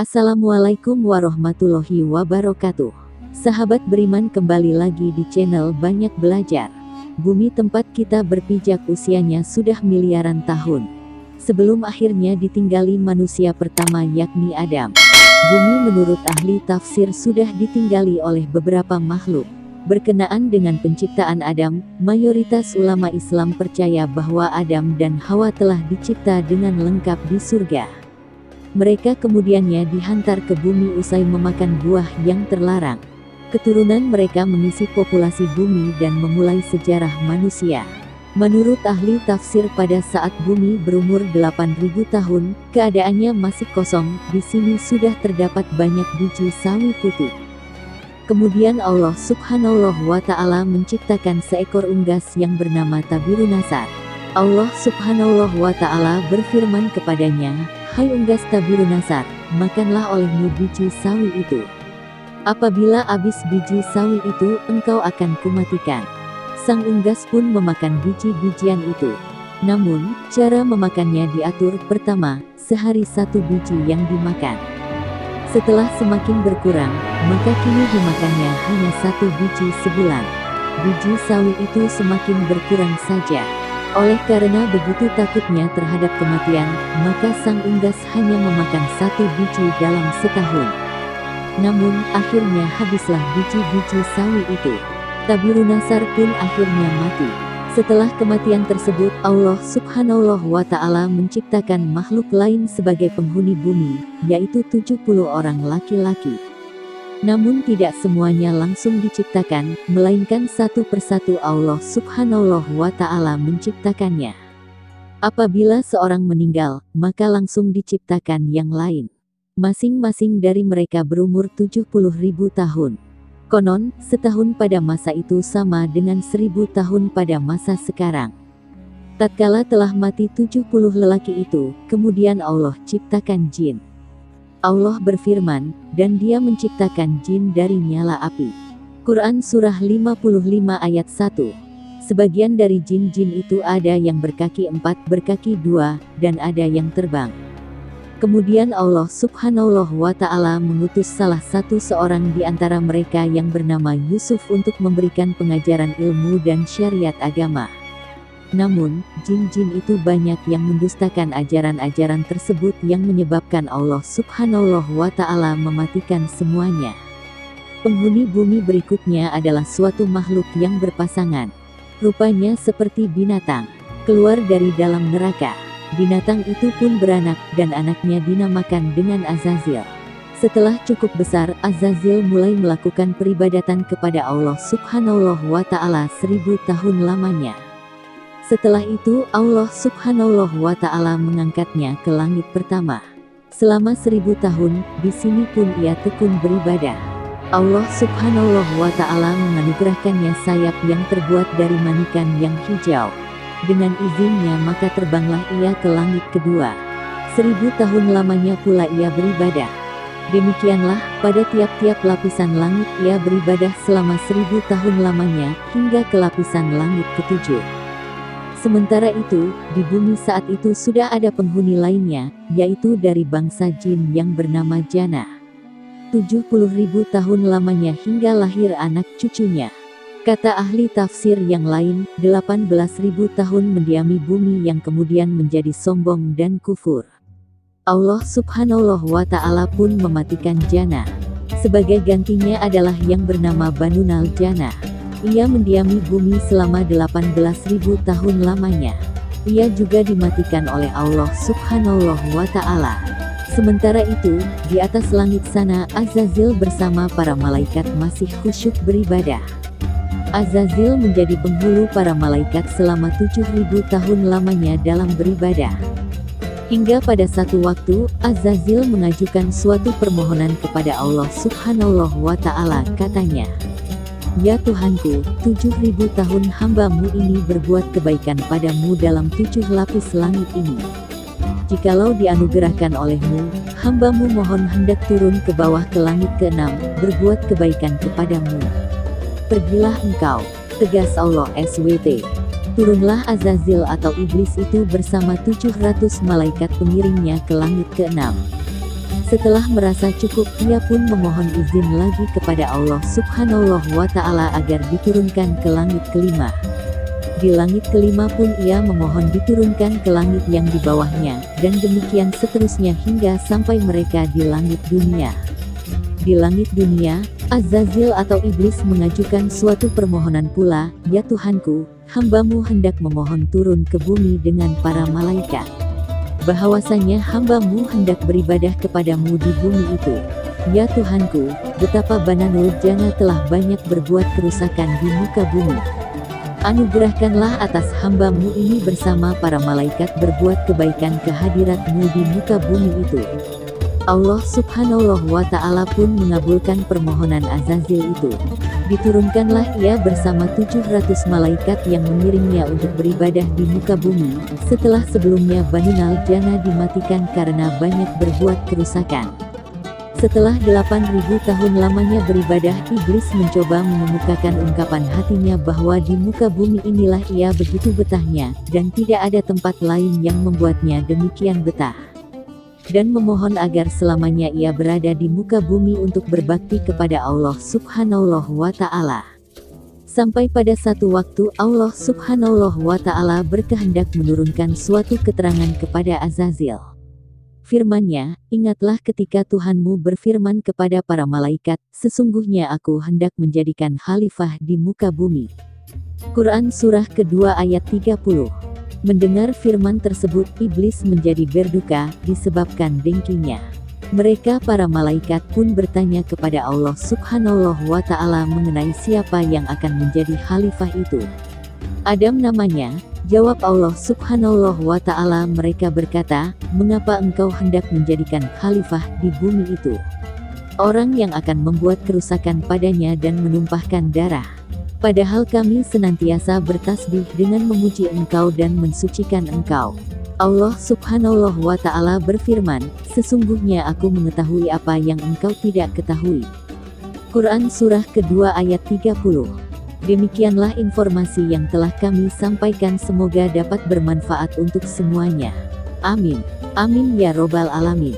Assalamualaikum warahmatullahi wabarakatuh. Sahabat beriman, kembali lagi di channel Banyak Belajar. Bumi tempat kita berpijak usianya sudah miliaran tahun. Sebelum akhirnya ditinggali manusia pertama yakni Adam. Bumi menurut ahli tafsir sudah ditinggali oleh beberapa makhluk. Berkenaan dengan penciptaan Adam, mayoritas ulama Islam percaya bahwa Adam dan Hawa telah dicipta dengan lengkap di surga. Mereka kemudiannya dihantar ke bumi usai memakan buah yang terlarang. Keturunan mereka mengisi populasi bumi dan memulai sejarah manusia. Menurut ahli tafsir, pada saat bumi berumur 8.000 tahun, keadaannya masih kosong. Di sini sudah terdapat banyak biji sawi putih. Kemudian Allah Subhanahu wa Ta'ala menciptakan seekor unggas yang bernama Tabirunasar. Allah Subhanahu wa Ta'ala berfirman kepadanya, "Hai unggas Tabirunasar, makanlah olehmu biji sawi itu. Apabila habis biji sawi itu, engkau akan kumatikan." Sang unggas pun memakan biji-bijian itu. Namun, cara memakannya diatur. Pertama, sehari satu biji yang dimakan. Setelah semakin berkurang, maka kini dimakannya hanya satu biji sebulan. Biji sawi itu semakin berkurang saja. Oleh karena begitu takutnya terhadap kematian, maka sang unggas hanya memakan satu biji dalam setahun. Namun, akhirnya habislah biji-biji sawi itu. Tabirunasar pun akhirnya mati. Setelah kematian tersebut, Allah Subhanahu wa Ta'ala menciptakan makhluk lain sebagai penghuni bumi, yaitu 70 orang laki-laki. Namun tidak semuanya langsung diciptakan, melainkan satu persatu Allah Subhanahu wa Ta'ala menciptakannya. Apabila seorang meninggal, maka langsung diciptakan yang lain. Masing-masing dari mereka berumur 70.000 tahun. Konon, setahun pada masa itu sama dengan 1000 tahun pada masa sekarang. Tatkala telah mati 70 lelaki itu, kemudian Allah ciptakan jin. Allah berfirman, "Dan Dia menciptakan jin dari nyala api." Quran Surah 55 ayat 1. Sebagian dari jin-jin itu ada yang berkaki 4, berkaki 2, dan ada yang terbang. Kemudian Allah Subhanahu wa Ta'ala mengutus salah satu seorang di antara mereka yang bernama Yusuf untuk memberikan pengajaran ilmu dan syariat agama. Namun, jin-jin itu banyak yang mendustakan ajaran-ajaran tersebut yang menyebabkan Allah Subhanahu wa Ta'ala mematikan semuanya. Penghuni bumi berikutnya adalah suatu makhluk yang berpasangan. Rupanya seperti binatang, keluar dari dalam neraka. Binatang itu pun beranak, dan anaknya dinamakan dengan Azazil. Setelah cukup besar, Azazil mulai melakukan peribadatan kepada Allah Subhanahu wa Ta'ala 1000 tahun lamanya. Setelah itu, Allah Subhanahu wa Ta'ala mengangkatnya ke langit pertama. Selama 1000 tahun, di sini pun ia tekun beribadah. Allah Subhanahu wa Ta'ala menganugerahkannya sayap yang terbuat dari manikan yang hijau. Dengan izinnya maka terbanglah ia ke langit kedua. 1000 tahun lamanya pula ia beribadah. Demikianlah, pada tiap-tiap lapisan langit ia beribadah selama 1000 tahun lamanya, hingga ke lapisan langit ketujuh. Sementara itu, di bumi saat itu sudah ada penghuni lainnya, yaitu dari bangsa jin yang bernama Jannah. 70.000 tahun lamanya hingga lahir anak cucunya. Kata ahli tafsir yang lain, 18.000 tahun mendiami bumi yang kemudian menjadi sombong dan kufur. Allah Subhanahu wa Ta'ala pun mematikan Jannah. Sebagai gantinya adalah yang bernama Banunal Jannah. Ia mendiami bumi selama 18.000 tahun lamanya. Ia juga dimatikan oleh Allah Subhanahu wa Ta'ala. Sementara itu, di atas langit sana Azazil bersama para malaikat masih khusyuk beribadah. Azazil menjadi penghulu para malaikat selama 7.000 tahun lamanya dalam beribadah. Hingga pada satu waktu, Azazil mengajukan suatu permohonan kepada Allah Subhanahu wa Ta'ala. Katanya, "Ya Tuhanku, 7.000 tahun hamba-Mu ini berbuat kebaikan padamu dalam 7 lapis langit ini. Jikalau dianugerahkan oleh-Mu, hamba-Mu mohon hendak turun ke bawah ke langit ke-6, berbuat kebaikan kepadamu. Pergilah engkau," tegas Allah SWT. Turunlah Azazil atau iblis itu bersama 700 malaikat pengiringnya ke langit ke-6. Setelah merasa cukup, ia pun memohon izin lagi kepada Allah Subhanahu wa Ta'ala agar diturunkan ke langit kelima. Di langit kelima pun ia memohon diturunkan ke langit yang di bawahnya, dan demikian seterusnya hingga sampai mereka di langit dunia. Di langit dunia, Azazil atau iblis mengajukan suatu permohonan pula, "Ya Tuhanku, hambamu hendak memohon turun ke bumi dengan para malaikat. Bahwasanya hambamu hendak beribadah kepadamu di bumi itu. Ya Tuhanku, betapa Bananul Jana telah banyak berbuat kerusakan di muka bumi. Anugerahkanlah atas hambamu ini bersama para malaikat berbuat kebaikan ke hadiratmu di muka bumi itu." Allah Subhanahu wa Ta'ala pun mengabulkan permohonan Azazil itu. Diturunkanlah ia bersama 700 malaikat yang mengiringnya untuk beribadah di muka bumi, setelah sebelumnya Bananul Jana dimatikan karena banyak berbuat kerusakan. Setelah 8.000 tahun lamanya beribadah, iblis mencoba mengemukakan ungkapan hatinya bahwa di muka bumi inilah ia begitu betahnya, dan tidak ada tempat lain yang membuatnya demikian betah. Dan memohon agar selamanya ia berada di muka bumi untuk berbakti kepada Allah Subhanahu wa Ta'ala. Sampai pada satu waktu Allah Subhanahu wa Ta'ala berkehendak menurunkan suatu keterangan kepada Azazil. Firman-Nya, "Ingatlah ketika Tuhanmu berfirman kepada para malaikat, sesungguhnya aku hendak menjadikan khalifah di muka bumi." Quran Surah kedua ayat 30. Mendengar firman tersebut, iblis menjadi berduka, disebabkan dengkinya. Mereka para malaikat pun bertanya kepada Allah Subhanahu wa Ta'ala mengenai siapa yang akan menjadi khalifah itu. "Adam namanya," jawab Allah Subhanahu wa Ta'ala. Mereka berkata, "Mengapa engkau hendak menjadikan khalifah di bumi itu? Orang yang akan membuat kerusakan padanya dan menumpahkan darah. Padahal kami senantiasa bertasbih dengan memuji engkau dan mensucikan engkau." Allah Subhanahu wa Ta'ala berfirman, "Sesungguhnya aku mengetahui apa yang engkau tidak ketahui." Quran Surah kedua ayat 30. Demikianlah informasi yang telah kami sampaikan, semoga dapat bermanfaat untuk semuanya. Amin. Amin ya robbal alamin.